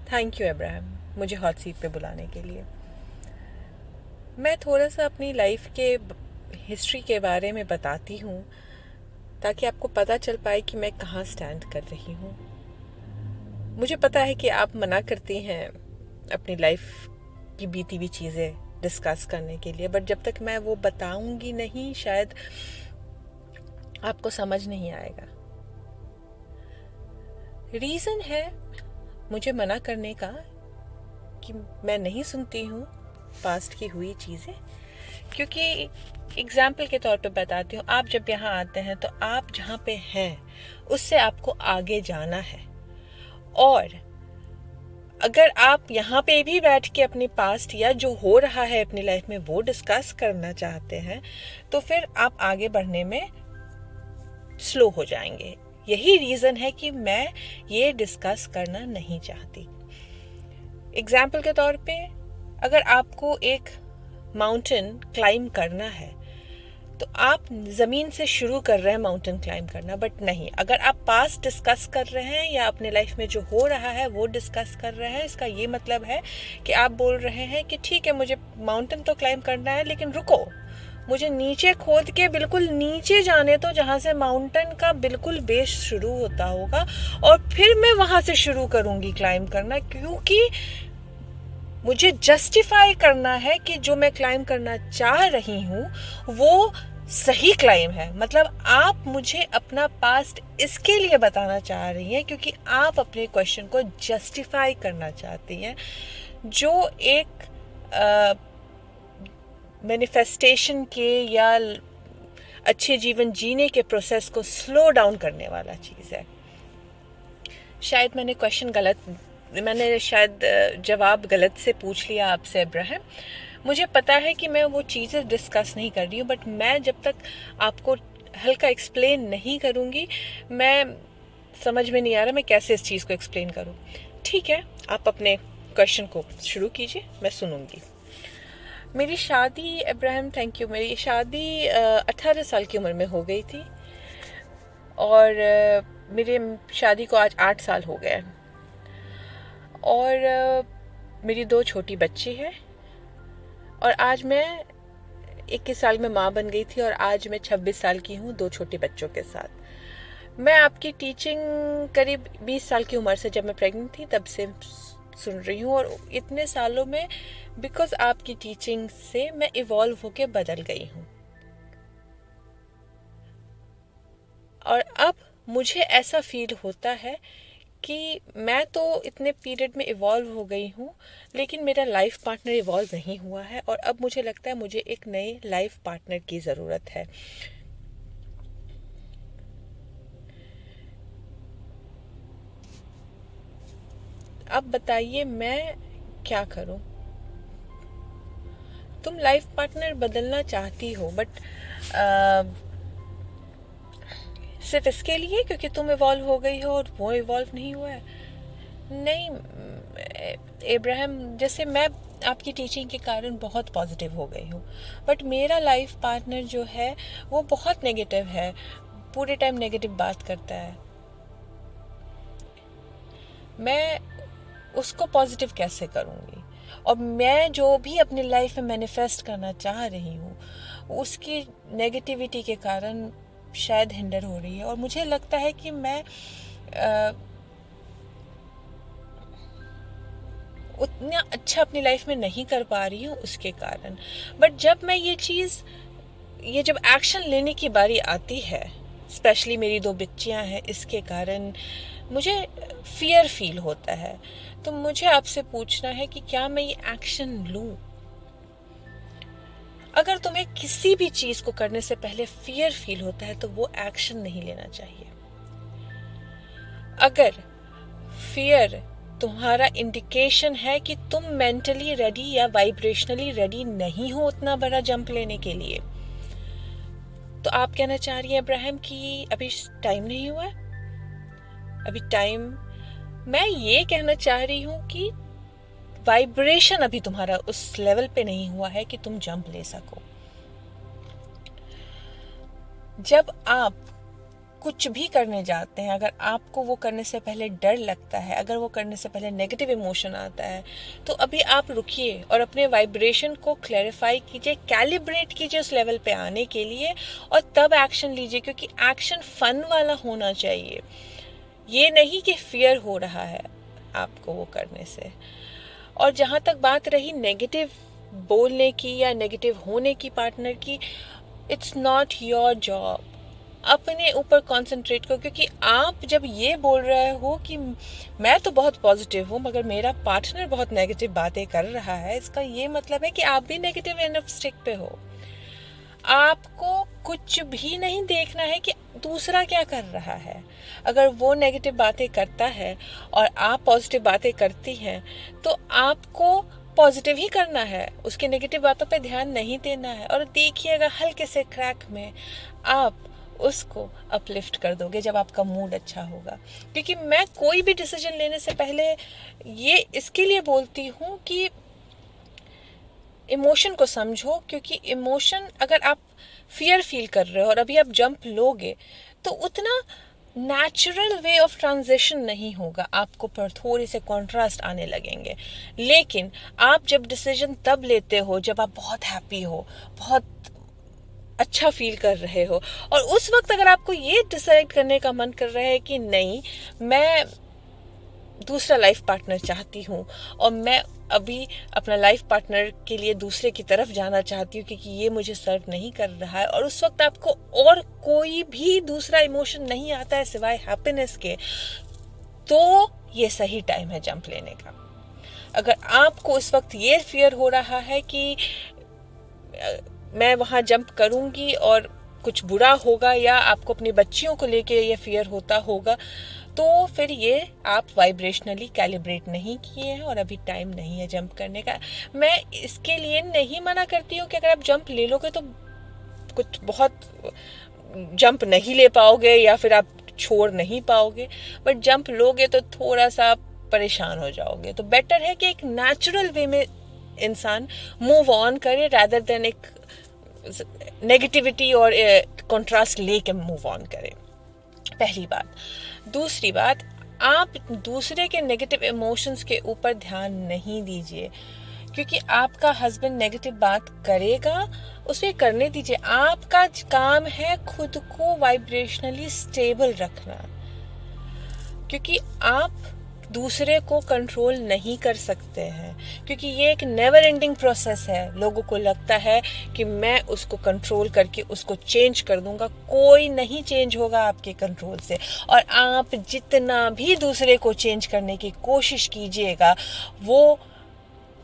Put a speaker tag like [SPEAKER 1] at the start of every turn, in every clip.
[SPEAKER 1] Thank you Abraham, मुझे hot seat पे बुलाने के लिए। मैं थोड़ा सा अपनी लाइफ के हिस्ट्री के बारे में बताती हूँ ताकि आपको पता चल पाए कि मैं कहाँ स्टैंड कर रही हूँ। मुझे पता है कि आप मना करती हैं अपनी लाइफ की बीती हुई चीज़ें डिस्कस करने के लिए, बट जब तक मैं वो बताऊंगी नहीं शायद आपको समझ नहीं आएगा। रीज़न है मुझे मना करने का कि मैं नहीं सुनती हूँ पास्ट की हुई चीज़ें, क्योंकि एग्जाम्पल के तौर पे बताती हूँ, आप जब यहाँ आते हैं तो आप जहाँ पे हैं उससे आपको आगे जाना है, और अगर आप यहाँ पे भी बैठ के अपनी पास्ट या जो हो रहा है अपनी लाइफ में वो डिस्कस करना चाहते हैं तो फिर आप आगे बढ़ने में स्लो हो जाएंगे। यही रीज़न है कि मैं ये डिस्कस करना नहीं चाहती। एग्जाम्पल के तौर पे, अगर आपको एक माउंटेन क्लाइंब करना है तो आप ज़मीन से शुरू कर रहे हैं माउंटेन क्लाइंब करना, बट नहीं, अगर आप पास्ट डिस्कस कर रहे हैं या अपने लाइफ में जो हो रहा है वो डिस्कस कर रहे हैं, इसका ये मतलब है कि आप बोल रहे हैं कि ठीक है मुझे माउंटेन तो क्लाइंब करना है, लेकिन रुको, मुझे नीचे खोद के बिल्कुल नीचे जाने तो जहाँ से माउंटेन का बिल्कुल बेस शुरू होता होगा, और फिर मैं वहाँ से शुरू करूँगी क्लाइंब करना, क्योंकि मुझे जस्टिफाई करना है कि जो मैं क्लाइंब करना चाह रही हूँ वो सही क्लाइंब है। मतलब आप मुझे अपना पास्ट इसके लिए बताना चाह रही हैं क्योंकि आप अपने क्वेश्चन को जस्टिफाई करना चाहती हैं, जो एक मैनिफेस्टेशन के या अच्छे जीवन जीने के प्रोसेस को स्लो डाउन करने वाला चीज़ है। शायद मैंने शायद जवाब गलत से पूछ लिया आपसे अब्राहम। मुझे पता है कि मैं वो चीज़ें डिस्कस नहीं कर रही हूँ, बट मैं जब तक आपको हल्का एक्सप्लेन नहीं करूँगी, मैं समझ में नहीं आ रहा मैं कैसे इस चीज़ को एक्सप्लेन करूँ। ठीक है, आप अपने क्वेश्चन को शुरू कीजिए, मैं सुनूँगी। मेरी शादी अब्राहम, थैंक यू, मेरी शादी 18 साल की उम्र में हो गई थी, और मेरे शादी को आज 8 साल हो गए, और मेरी 2 छोटी बच्ची है, और आज मैं 21 साल में माँ बन गई थी, और आज मैं 26 साल की हूँ 2 छोटे बच्चों के साथ। मैं आपकी टीचिंग करीब 20 साल की उम्र से, जब मैं प्रेग्नेंट थी तब से सुन रही हूँ, और इतने सालों में बिकॉज आपकी टीचिंग से मैं इवॉल्व होके बदल गई हूँ, और अब मुझे ऐसा फील होता है कि मैं तो इतने पीरियड में इवॉल्व हो गई हूँ, लेकिन मेरा लाइफ पार्टनर इवॉल्व नहीं हुआ है, और अब मुझे लगता है मुझे एक नए लाइफ पार्टनर की ज़रूरत है। अब बताइए मैं क्या करूँ? तुम लाइफ पार्टनर बदलना चाहती हो, बट सिर्फ इसके लिए क्योंकि तुम इवॉल्व हो गई हो और वो इवॉल्व नहीं हुआ है? नहीं इब्राहिम, जैसे मैं आपकी टीचिंग के कारण बहुत पॉजिटिव हो गई हूँ, बट मेरा लाइफ पार्टनर जो है वो बहुत नेगेटिव है, पूरे टाइम नेगेटिव बात करता है। मैं उसको पॉजिटिव कैसे करूँगी? और मैं जो भी अपनी लाइफ में मैनिफेस्ट करना चाह रही हूँ उसकी नेगेटिविटी के कारण शायद हिंडर हो रही है, और मुझे लगता है कि मैं उतना अच्छा अपनी लाइफ में नहीं कर पा रही हूँ उसके कारण। बट जब मैं ये जब एक्शन लेने की बारी आती है, स्पेशली मेरी 2 बच्चियाँ हैं, इसके कारण मुझे फियर फील होता है। तो मुझे आपसे पूछना है कि क्या मैं ये एक्शन लूँ? अगर तुम्हें किसी भी चीज़ को करने से पहले फियर फील होता है तो वो एक्शन नहीं लेना चाहिए। अगर फियर तुम्हारा इंडिकेशन है कि तुम मेंटली रेडी या वाइब्रेशनली रेडी नहीं हो उतना बड़ा जंप लेने के लिए, तो आप कहना चाह रही हैं इब्राहिम कि अभी टाइम नहीं हुआ है, अभी टाइम। मैं ये कहना चाह रही हूँ कि वाइब्रेशन अभी तुम्हारा उस लेवल पे नहीं हुआ है कि तुम जंप ले सको। जब आप कुछ भी करने जाते हैं, अगर आपको वो करने से पहले डर लगता है, अगर वो करने से पहले नेगेटिव इमोशन आता है, तो अभी आप रुकिए और अपने वाइब्रेशन को क्लैरिफाई कीजिए, कैलिब्रेट कीजिए उस लेवल पे आने के लिए, और तब एक्शन लीजिए। क्योंकि एक्शन फन वाला होना चाहिए, ये नहीं कि फियर हो रहा है आपको वो करने से। और जहाँ तक बात रही नेगेटिव बोलने की या नेगेटिव होने की पार्टनर की, इट्स नॉट योर जॉब। अपने ऊपर कंसंट्रेट करो, क्योंकि आप जब ये बोल रहे हो कि मैं तो बहुत पॉजिटिव हूँ मगर मेरा पार्टनर बहुत नेगेटिव बातें कर रहा है, इसका ये मतलब है कि आप भी नेगेटिव एंड ऑफ स्टिक पे हो। आपको कुछ भी नहीं देखना है कि दूसरा क्या कर रहा है। अगर वो नेगेटिव बातें करता है और आप पॉजिटिव बातें करती हैं, तो आपको पॉजिटिव ही करना है, उसके नेगेटिव बातों पे ध्यान नहीं देना है। और देखिएगा हल्के से क्रैक में आप उसको अपलिफ्ट कर दोगे जब आपका मूड अच्छा होगा। क्योंकि मैं कोई भी डिसीजन लेने से पहले ये इसके लिए बोलती हूँ कि इमोशन को समझो, क्योंकि इमोशन, अगर आप फियर फील कर रहे हो और अभी आप जंप लोगे तो उतना नेचुरल वे ऑफ ट्रांजिशन नहीं होगा, आपको पर थोड़े से कॉन्ट्रास्ट आने लगेंगे। लेकिन आप जब डिसीजन तब लेते हो जब आप बहुत हैप्पी हो, बहुत अच्छा फील कर रहे हो, और उस वक्त अगर आपको ये डिसाइड करने का मन कर रहा है कि नहीं, मैं दूसरा लाइफ पार्टनर चाहती हूँ और मैं अभी अपना लाइफ पार्टनर के लिए दूसरे की तरफ जाना चाहती हूँ क्योंकि ये मुझे सर्व नहीं कर रहा है, और उस वक्त आपको और कोई भी दूसरा इमोशन नहीं आता है सिवाय हैप्पीनेस के, तो ये सही टाइम है जंप लेने का। अगर आपको उस वक्त ये फियर हो रहा है कि मैं वहाँ जंप करूँगी और कुछ बुरा होगा, या आपको अपनी बच्चियों को लेके ये फियर होता होगा, तो फिर ये आप वाइब्रेशनली कैलिब्रेट नहीं किए हैं और अभी टाइम नहीं है जंप करने का। मैं इसके लिए नहीं मना करती हूँ कि अगर आप जंप ले लोगे तो कुछ बहुत जंप नहीं ले पाओगे या फिर आप छोड़ नहीं पाओगे, बट जंप लोगे तो थोड़ा सा आप परेशान हो जाओगे। तो बेटर है कि एक नेचुरल वे में इंसान मूव ऑन करे, रादर देन एक नेगेटिविटी और कंट्रास्ट लेके मूव ऑन करे। पहली बात। दूसरी बात, आप दूसरे के नेगेटिव इमोशंस के ऊपर ध्यान नहीं दीजिए, क्योंकि आपका हस्बैंड नेगेटिव बात करेगा, उसे करने दीजिए। आपका काम है खुद को वाइब्रेशनली स्टेबल रखना, क्योंकि आप दूसरे को कंट्रोल नहीं कर सकते हैं, क्योंकि ये एक नेवर एंडिंग प्रोसेस है। लोगों को लगता है कि मैं उसको कंट्रोल करके उसको चेंज कर दूंगा, कोई नहीं चेंज होगा आपके कंट्रोल से। और आप जितना भी दूसरे को चेंज करने की कोशिश कीजिएगा, वो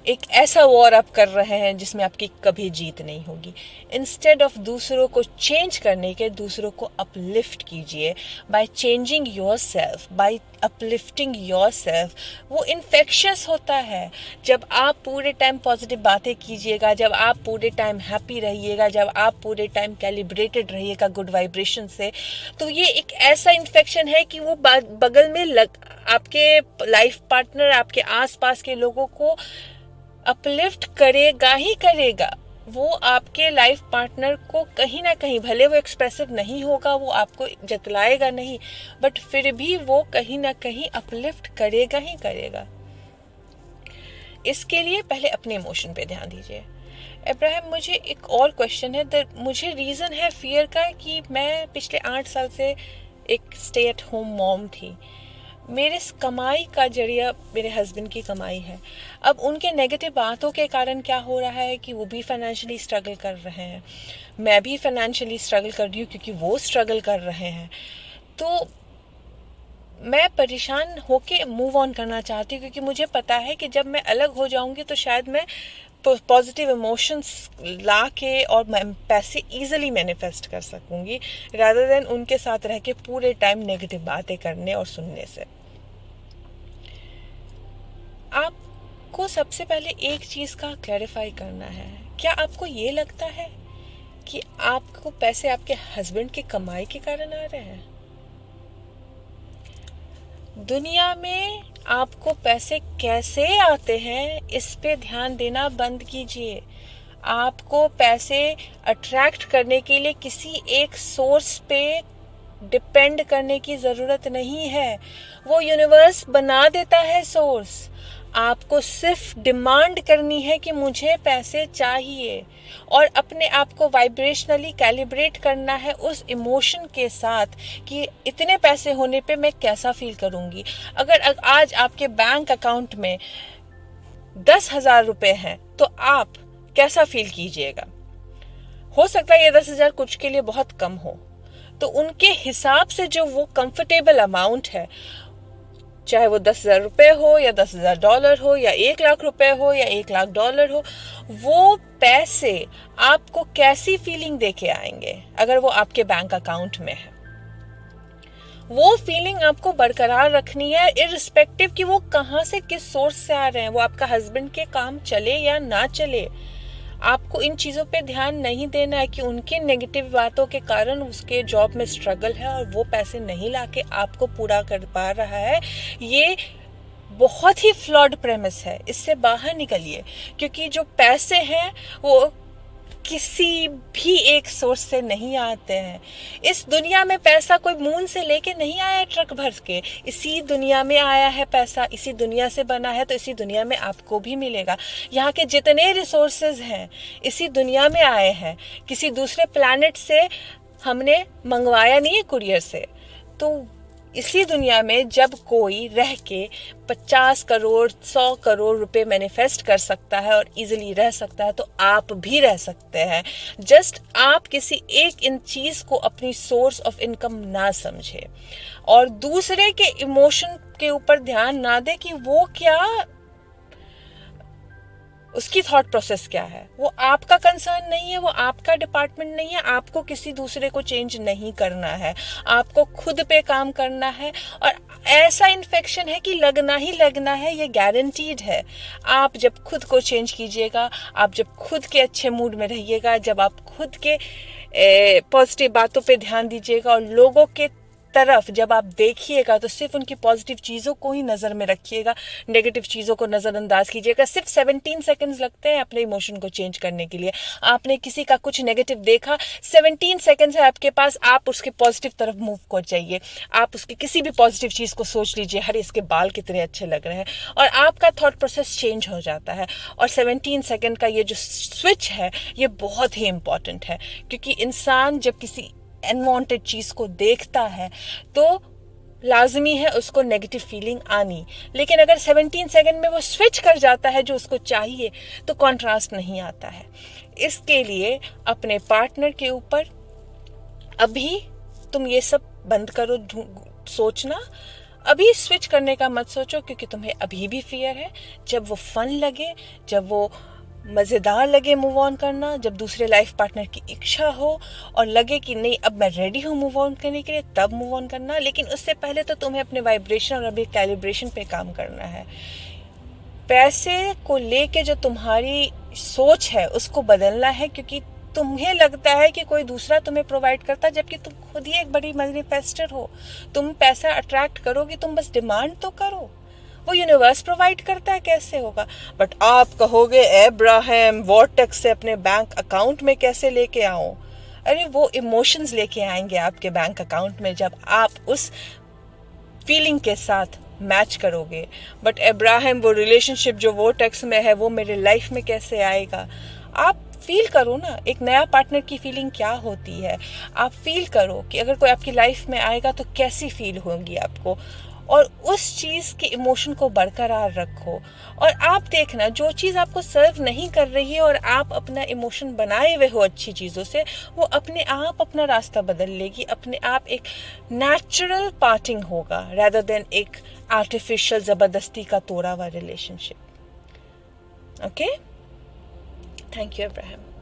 [SPEAKER 1] एक ऐसा वॉर आप कर रहे हैं जिसमें आपकी कभी जीत नहीं होगी। इंस्टेड ऑफ दूसरों को चेंज करने के, दूसरों को अपलिफ्ट कीजिए by changing yourself, by uplifting yourself. वो इन्फेक्शियस होता है। जब आप पूरे टाइम पॉजिटिव बातें कीजिएगा, जब आप पूरे टाइम हैप्पी रहिएगा, जब आप पूरे टाइम कैलिब्रेटेड रहिएगा गुड वाइब्रेशन से, तो ये एक ऐसा इन्फेक्शन है कि वो बगल में आपके लाइफ पार्टनर, आपके आसपास के लोगों को अपलिफ्ट करेगा ही करेगा। वो आपके लाइफ पार्टनर को कहीं ना कहीं, भले वो एक्सप्रेसिव नहीं होगा, वो आपको जतलाएगा नहीं, बट फिर भी वो कहीं ना कहीं अपलिफ्ट करेगा ही करेगा। इसके लिए पहले अपने इमोशन पे ध्यान दीजिए। इब्राहिम, मुझे एक और क्वेश्चन है। मुझे रीज़न है फियर का कि मैं पिछले 8 साल से एक स्टे एट होम मॉम थी। मेरे कमाई का जरिया मेरे हस्बैंड की कमाई है। अब उनके नेगेटिव बातों के कारण क्या हो रहा है कि वो भी फाइनेंशियली स्ट्रगल कर रहे हैं, मैं भी फाइनेंशियली स्ट्रगल कर रही हूँ क्योंकि वो स्ट्रगल कर रहे हैं। तो मैं परेशान होके मूव ऑन करना चाहती हूँ, क्योंकि मुझे पता है कि जब मैं अलग हो जाऊँगी तो शायद मैं पॉजिटिव इमोशंस ला के और मैं पैसे ईजिली मैनिफेस्ट कर सकूँगी, रादर देन उनके साथ रह के पूरे टाइम नेगेटिव बातें करने और सुनने से। आपको सबसे पहले एक चीज़ का क्लैरिफाई करना है। क्या आपको ये लगता है कि आपको पैसे आपके हस्बैंड की कमाई के कारण आ रहे हैं? दुनिया में आपको पैसे कैसे आते हैं, इस पे ध्यान देना बंद कीजिए। आपको पैसे अट्रैक्ट करने के लिए किसी एक सोर्स पे डिपेंड करने की ज़रूरत नहीं है, वो यूनिवर्स बना देता है सोर्स। आपको सिर्फ डिमांड करनी है कि मुझे पैसे चाहिए, और अपने आप को वाइब्रेशनली कैलिब्रेट करना है उस इमोशन के साथ कि इतने पैसे होने पे मैं कैसा फील करूँगी। अगर आज आपके बैंक अकाउंट में 10,000 रुपये हैं तो आप कैसा फील कीजिएगा। हो सकता है ये 10,000 कुछ के लिए बहुत कम हो, तो उनके हिसाब से जो वो कंफर्टेबल अमाउंट है, चाहे वो 10,000 रुपये हो या $10,000 हो या 1,00,000 रुपए हो या $1,00,000 हो, वो पैसे आपको कैसी फीलिंग देके आएंगे अगर वो आपके बैंक अकाउंट में है। वो फीलिंग आपको बरकरार रखनी है, इर्रिस्पेक्टिव कि वो कहाँ से किस सोर्स से आ रहे हैं। वो आपका हस्बैंड के काम चले या ना चले, आपको इन चीज़ों पे ध्यान नहीं देना है कि उनके नेगेटिव बातों के कारण उसके जॉब में स्ट्रगल है और वो पैसे नहीं लाके आपको पूरा कर पा रहा है। ये बहुत ही फ्लॉड प्रेमिस है, इससे बाहर निकलिए। क्योंकि जो पैसे हैं वो किसी भी एक सोर्स से नहीं आते हैं। इस दुनिया में पैसा कोई मून से लेके नहीं आया है ट्रक भर के, इसी दुनिया में आया है पैसा, इसी दुनिया से बना है, तो इसी दुनिया में आपको भी मिलेगा। यहाँ के जितने रिसोर्सेज हैं इसी दुनिया में आए हैं, किसी दूसरे प्लैनेट से हमने मंगवाया नहीं है कुरियर से। तो इसी दुनिया में जब कोई रह के 50 करोड़ 100 करोड़ रुपए मैनिफेस्ट कर सकता है और इजीली रह सकता है, तो आप भी रह सकते हैं। जस्ट आप किसी एक इन चीज को अपनी सोर्स ऑफ इनकम ना समझे और दूसरे के इमोशन के ऊपर ध्यान ना दे कि वो क्या, उसकी थॉट प्रोसेस क्या है। वो आपका कंसर्न नहीं है, वो आपका डिपार्टमेंट नहीं है। आपको किसी दूसरे को चेंज नहीं करना है, आपको खुद पे काम करना है। और ऐसा इन्फेक्शन है कि लगना ही लगना है, ये गारंटीड है। आप जब खुद को चेंज कीजिएगा, आप जब खुद के अच्छे मूड में रहिएगा, जब आप खुद के पॉजिटिव बातों पे ध्यान दीजिएगा और लोगों के तरफ जब आप देखिएगा तो सिर्फ उनकी पॉजिटिव चीज़ों को ही नज़र में रखिएगा, नेगेटिव चीज़ों को नज़रअंदाज कीजिएगा। सिर्फ 17 सेकंड्स लगते हैं अपने इमोशन को चेंज करने के लिए। आपने किसी का कुछ नेगेटिव देखा, 17 सेकंड्स है आपके पास, आप उसके पॉजिटिव तरफ मूव कर जाइए। आप उसकी किसी भी पॉजिटिव चीज़ को सोच लीजिए, अरे इसके बाल कितने अच्छे लग रहे हैं, और आपका थॉट प्रोसेस चेंज हो जाता है। और 17 सेकंड का ये जो स्विच है ये बहुत ही इंपॉर्टेंट है, क्योंकि इंसान जब किसी अनवांटेड चीज को देखता है तो लाजमी है उसको नेगेटिव फीलिंग आनी। लेकिन अगर 17 सेकंड में वो स्विच कर जाता है जो उसको चाहिए, तो कॉन्ट्रास्ट नहीं आता है। इसके लिए अपने पार्टनर के ऊपर अभी तुम ये सब बंद करो सोचना, अभी स्विच करने का मत सोचो, क्योंकि तुम्हें अभी भी फियर है। जब वो फन लगे, जब वो मज़ेदार लगे मूव ऑन करना, जब दूसरे लाइफ पार्टनर की इच्छा हो और लगे कि नहीं अब मैं रेडी हूँ मूव ऑन करने के लिए, तब मूव ऑन करना। लेकिन उससे पहले तो तुम्हें अपने वाइब्रेशन और अभी कैलिब्रेशन पे काम करना है। पैसे को लेके जो तुम्हारी सोच है उसको बदलना है, क्योंकि तुम्हें लगता है कि कोई दूसरा तुम्हें प्रोवाइड करता, जबकि तुम खुद ही एक बड़ी मैनिफेस्टर हो। तुम पैसा अट्रैक्ट करोगी, तुम बस डिमांड तो करो, वो यूनिवर्स प्रोवाइड करता है, कैसे होगा। बट आप कहोगे अब्राहम वॉर्टेक्स से अपने बैंक अकाउंट में कैसे लेके आऊं? अरे वो इमोशंस लेके आएंगे आपके बैंक अकाउंट में जब आप उस फीलिंग के साथ मैच करोगे। बट अब्राहम वो रिलेशनशिप जो वॉर्टेक्स में है वो मेरे लाइफ में कैसे आएगा? आप फील करो ना, एक नया पार्टनर की फीलिंग क्या होती है। आप फील करो कि अगर कोई आपकी लाइफ में आएगा तो कैसी फील होगी आपको, और उस चीज़ के इमोशन को बरकरार रखो। और आप देखना, जो चीज़ आपको सर्व नहीं कर रही है और आप अपना इमोशन बनाए हुए हो अच्छी चीज़ों से, वो अपने आप अपना रास्ता बदल लेगी, अपने आप एक नेचुरल पार्टिंग होगा rather देन एक आर्टिफिशियल ज़बरदस्ती का तोड़ा हुआ relationship. Okay, thank you Abraham.